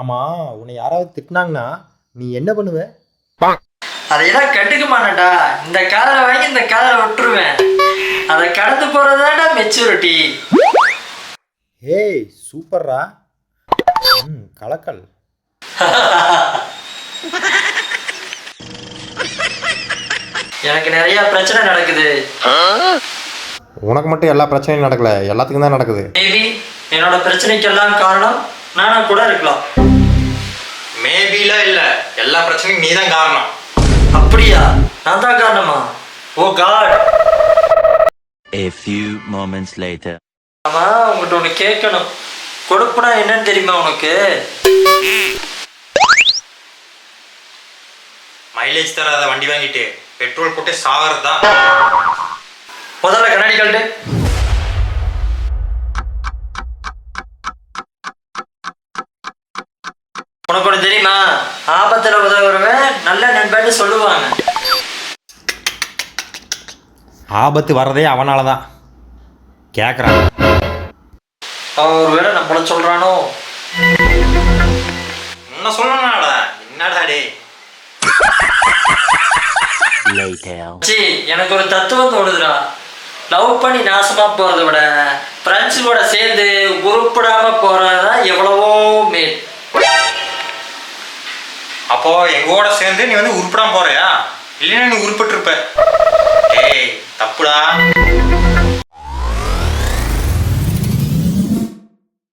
ஆமா, உன்னை யாராவது திட்டினாங்கன்னா நீ என்ன பண்ணுவ? அதையெல்லாம் கண்டுக்க மாட்டேன்டா. இந்த காதலை வாங்கி இந்த காதலை விட்டுருவேன். அதை கடந்து போறதுதான்டா மெச்சூரிட்டி. ஏய் சூப்பர்ரா. கலக்கல். எனக்கு நிறைய பிரச்சனை நடக்குது. உனக்கு மட்டும் எல்லா பிரச்சனையும் நடக்கல, எல்லாத்துக்கும் தான் நடக்குது. மேபி என்னோட பிரச்சனைக்கெல்லாம் காரணம் நானா கூட இருக்கலாம். மேபிலாம் இல்ல, எல்லா பிரச்சனையும் நீ தான் காரணம். அப்படியா? நான் தான் காரணமா? ஓ God. A few moments later. ஆமா, உங்ககிட்ட ஒன்று கேட்கணும். கொடுப்புனா என்னன்னு தெரியுமா உனக்கு? மைலேஜ் தராத வண்டி வாங்கிட்டு பெட்ரோல் போட்டு சாகிறது தான். முதல்ல கண்ணாடி கழட்டு. உனக்கு ஒன்று தெரியுமா? ஆபத்தில் உதவுறவன் நல்ல நண்பன்னு சொல்லுவாங்க. ஆபத்து வர்றதே அவனால தான். கேட்குறான். அவன் ஒருவேளை நம்மள சொல்றானோ? என்ன சொல்லணும்டா? என்னடா டே? சி, எனக்கு ஒரு தத்துவம் தோணுதுடா. லவ் பண்ணி நாசமா போறதை விட ஃப்ரெண்ட்ஸ் கூட சேர்ந்து உருப்படாம போறதுதான் எவ்வளவோ மேல். அப்போ எங்கூட சேர்ந்து நீ வந்து உருப்படாம போறியா? இல்லைன்னா நீ உருப்பட்டு இருப்ப. ஏய் தப்புடா.